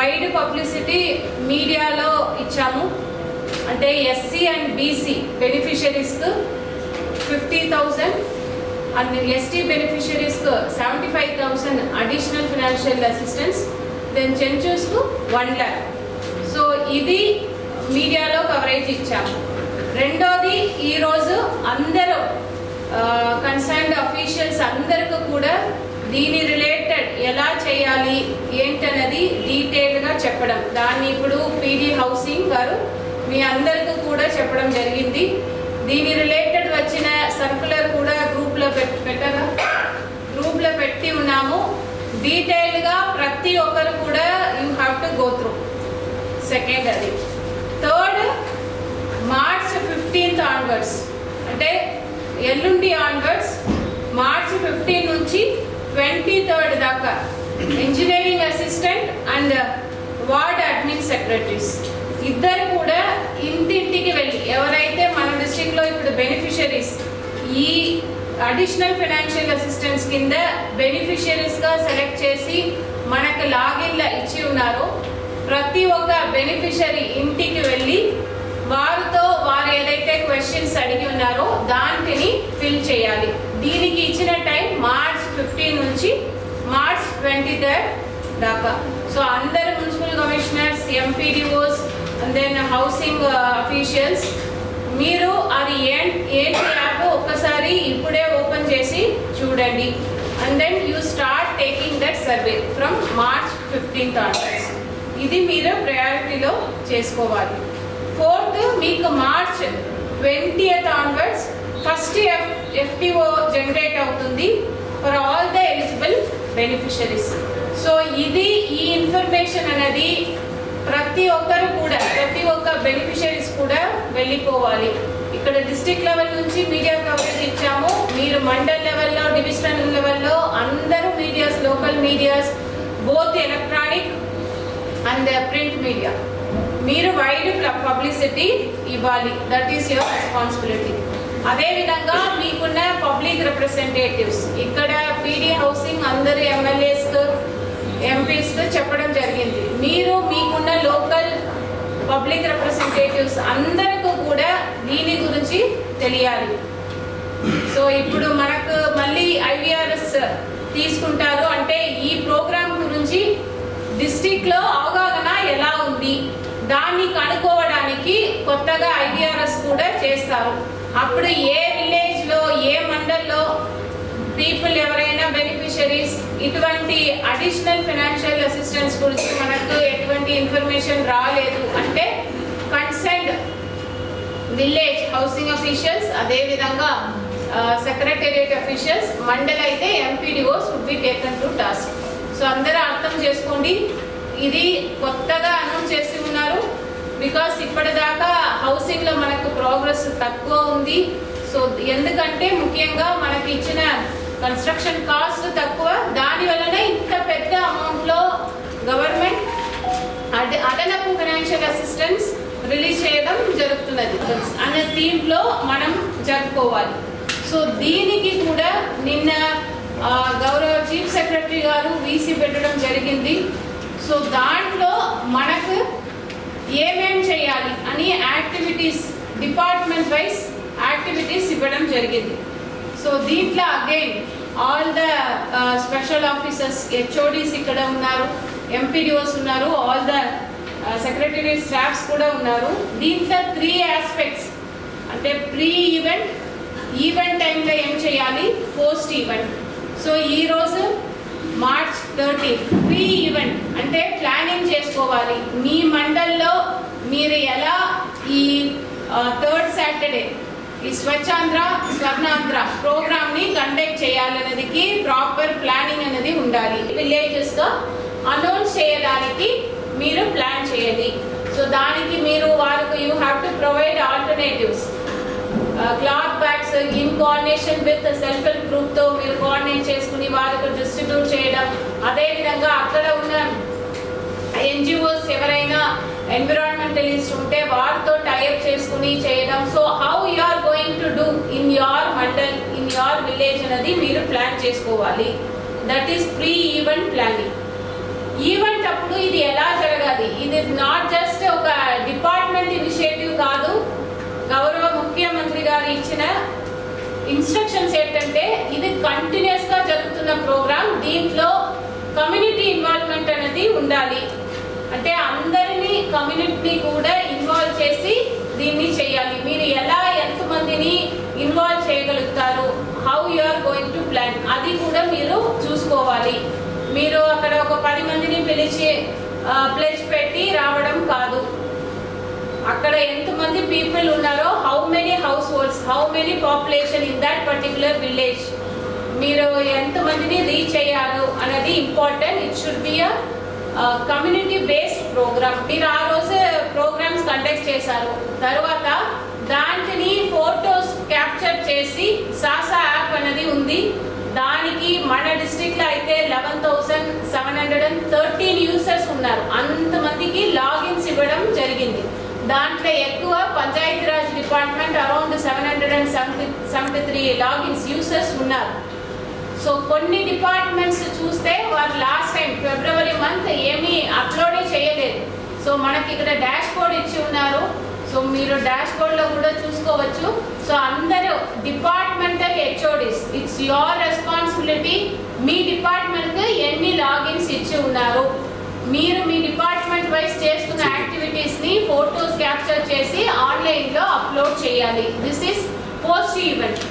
Wide publicity మీడియాలో ఇచ్చాము. అంటే ఎస్సీ అండ్ బీసీ బెనిఫిషరీస్కు 50,000 అండ్ ఎస్టీ బెనిఫిషరీస్కు 75,000 అడిషనల్ ఫినాన్షియల్ అసిస్టెన్స్, దెన్ చెంచూస్కు 1 lakh. సో ఇది మీడియాలో కవరేజ్ ఇచ్చాము. రెండోది, ఈరోజు అందరూ కన్సర్న్డ్ అఫీషియల్స్ అందరికీ కూడా దీని రిలేటెడ్ ఎలా చేయాలి ఏంటన్నది డీటెయిల్గా చెప్పడం, దాన్ని ఇప్పుడు పీడీ హౌసింగ్ గారు మీ అందరికీ కూడా చెప్పడం జరిగింది. దీని రిలేటెడ్ వచ్చిన సర్కులర్ కూడా గ్రూప్లో పెట్టి ఉన్నాము. డీటెయిల్గా ప్రతి ఒక్కరు కూడా you have to go through. Second అది. థర్డ్, మార్చ్ 15th ఆన్వర్డ్స్, అంటే ఎల్లుండి ఆన్వర్డ్స్ మార్చి 15 నుంచి 23rd దాకా engineering assistant and ward admin secretaries ఇద్దరు కూడా ఇంటింటికి వెళ్ళి ఎవరైతే మన డిస్ట్రిక్ట్లో ఇప్పుడు బెనిఫిషరీస్ ఈ అడిషనల్ ఫైనాన్షియల్ అసిస్టెన్స్ కింద బెనిఫిషరీస్గా సెలెక్ట్ చేసి మనకు లాగిన్ల ఇచ్చి ఉన్నారో ప్రతి ఒక్క బెనిఫిషరీ ఇంటికి వెళ్ళి వారితో వారు ఏదైతే క్వశ్చన్స్ అడిగి ఉన్నారో దాంటిని ఫిల్ చేయాలి. దీనికి ఇచ్చిన టైం మార్చ్ 15 నుంచి మార్చ్ 23rd దాకా. సో అందరు municipal commissioners, MPDOs and then housing officials మీరు అది ఏంటి యాప్ ఒక్కసారి ఇప్పుడే ఓపెన్ చేసి చూడండి. And then you start taking that survey from March 15th onwards. ఇది మీరు ప్రయారిటీలో చేసుకోవాలి. ఫోర్త్, మీకు March 20th onwards first FTO generate అవుతుంది for all the eligible beneficiaries. So ఇది ఈ ఇన్ఫర్మేషన్ అనేది ప్రతి ఒక్కరు కూడా ప్రతి ఒక్క బెనిఫిషరీస్ కూడా వెళ్ళిపోవాలి. ఇక్కడ డిస్ట్రిక్ట్ లెవెల్ నుంచి మీడియా కవరేజ్ ఇచ్చాము. మీరు మండల్ లెవెల్లో, డివిజనల్ లెవెల్లో అందరూ medias, local medias, both electronic and print media మీరు వైడ్ పబ్లిసిటీ ఇవ్వాలి. That is your responsibility. అదేవిధంగా మీకున్న పబ్లిక్ రిప్రజెంటేటివ్స్ ఇక్కడ పీడీ హౌసింగ్ అందరు ఎమ్మెల్యేస్కు, ఎంపీస్కు చెప్పడం జరిగింది. మీరు మీకున్న లోకల్ పబ్లిక్ రిప్రజెంటేటివ్స్ అందరికీ కూడా దీని గురించి తెలియాలి. సో ఇప్పుడు మనకు మళ్ళీ IVRS తీసుకుంటారు అంటే ఈ ప్రోగ్రామ్ గురించి డిస్ట్రిక్ట్లో అవగాహన ఎలా ఉంది దాన్ని కనుక్కోవడానికి కొత్తగా IVRS కూడా చేస్తారు. అప్పుడు ఏ విలేజ్లో, ఏ మండల్లో పీపుల్ ఎవరైనా బెనిఫిషరీస్ ఇటువంటి అడిషనల్ ఫైనాన్షియల్ అసిస్టెన్స్ గురించి మనకు ఎటువంటి ఇన్ఫర్మేషన్ రాలేదు అంటే కన్సర్న్డ్ విలేజ్ హౌసింగ్ అఫీషియల్స్, అదేవిధంగా సెక్రటేరియట్ అఫీషియల్స్, మండల్ అయితే MPDOs would be taken to task. So అందరూ అర్థం చేసుకోండి. ఇది కొత్తగా అనౌన్స్ చేసి ఉన్నారు బికాస్ ఇప్పటిదాకా హౌసింగ్లో మనకు ప్రోగ్రెస్ తక్కువ ఉంది. సో ఎందుకంటే ముఖ్యంగా మనకి ఇచ్చిన కన్స్ట్రక్షన్ కాస్ట్ తక్కువ, దాని వలన ఇంత పెద్ద అమౌంట్లో గవర్నమెంట్ అదనపు ఫైనాన్షియల్ అసిస్టెన్స్ రిలీజ్ చేయడం జరుగుతున్నది అనే థీమ్లో మనం జరుపుకోవాలి. సో దీనికి కూడా నిన్న గౌరవ చీఫ్ సెక్రటరీ గారు VC పెట్టడం జరిగింది. సో దాంట్లో మనకు ఏమేం చేయాలి అని యాక్టివిటీస్ డిపార్ట్మెంట్ వైజ్ యాక్టివిటీస్ ఇవ్వడం జరిగింది. సో దీంట్లో again all the special officers, HODs ఇక్కడ ఉన్నారు, MPDOs ఉన్నారు, ఆల్ ద సెక్రటరీ స్టాఫ్స్ కూడా ఉన్నారు. దీంట్లో 3 ఆస్పెక్ట్స్ అంటే ప్రీ ఈవెంట్, ఈవెంట్ టైంలో ఏం చేయాలి, పోస్ట్ ఈవెంట్. సో ఈరోజు మార్చ్ 30 ప్రీ ఈవెంట్ అంటే ప్లానింగ్ చేసుకోవాలి. మీ మండల్లో మీరు ఎలా ఈ 3rd Saturday ఈ స్వచ్ఛాంధ్ర స్వర్ణాంధ్ర ప్రోగ్రామ్ని కండక్ట్ చేయాలనేది ప్రాపర్ ప్లానింగ్ అనేది ఉండాలి. విలేజెస్గా అనౌన్స్ చేయడానికి మీరు ప్లాన్ చేయండి. సో దానికి మీరు వారికి you have to provide alternatives, cloth bags in coordination with self help గ్రూప్తో మీరు కోఆర్డినేట్ చేసుకుని వారికి డిస్ట్రిబ్యూట్ చేయడం. అదేవిధంగా అక్కడ ఉన్న NGOs ఎవరైనా ఎన్విరాన్మెంటలిస్ట్ ఉంటే వారితో టైఅప్ చేసుకుని చేయడం. So how you are going to do in your mandal, in your village అనేది మీరు ప్లాన్ చేసుకోవాలి. That is pre event planning. Event అప్పుడు ఇది ఎలా జరగాలి, ఇది నాట్ జస్ట్ ఒక డిపార్ట్మెంట్ ఇనిషియేటివ్ కాదు. గౌరవ ముఖ్యమంత్రి గారు ఇచ్చిన ఇన్స్ట్రక్షన్స్ ఏంటంటే ఇది కంటిన్యూస్ గా జరుగుతున్న ప్రోగ్రామ్, దీంట్లో కమ్యూనిటీ ఇన్వాల్వ్మెంట్ అనేది ఉండాలి. అంటే అందరినీ కమ్యూనిటీని కూడా ఇన్వాల్వ్ చేసి దీన్ని చేయాలి. మీరు ఎలా ఎంతమందిని ఇన్వాల్వ్ చేయగలుగుతారు, how you are going to plan, అది కూడా మీరు చూసుకోవాలి. మీరు అక్కడ ఒక 10 మందిని పిలిచి ప్లెజ్ పెట్టి రావడం కాదు. అక్కడ ఎంతమంది పీపుల్ ఉన్నారో, how many households, how many population in that particular village, మీరు ఎంతమందిని రీచ్ అయ్యారు అనేది important. It should be community based program. మీరు ఆ రోజు ప్రోగ్రామ్స్ కండక్ట్ చేశారు, తర్వాత దాంట్ని ఫోటోస్ క్యాప్చర్ చేసి సాసా యాప్ అనేది ఉంది, దానికి మన డిస్ట్రిక్ట్ లో అయితే 11,713 యూజర్స్ ఉన్నారు. అంతమందికి లాగిన్స్ ఇవ్వడం జరిగింది. దాంట్లో ఎక్కువ Panchayati Raj department around 773 logins users ఉన్నారు. సో కొన్ని డిపార్ట్మెంట్స్ చూస్తే వారు లాస్ట్ టైం ఫిబ్రవరి మంత్ ఏమీ అప్లోడే చేయలేదు. సో మనకి ఇక్కడ డాష్ బోర్డ్ ఇచ్చి ఉన్నారు, సో మీరు డాష్ బోర్డ్లో కూడా చూసుకోవచ్చు. సో అందరూ departmental HODs, it's your responsibility. మీ డిపార్ట్మెంట్కి ఎన్ని లాగిన్స్ ఇచ్చి ఉన్నారు, మీరు మీ డిపార్ట్మెంట్ వైజ్ చేస్తున్న యాక్టివిటీస్ని ఫోటోస్ క్యాప్చర్ చేసి ఆన్లైన్లో అప్లోడ్ చేయాలి. This is post event.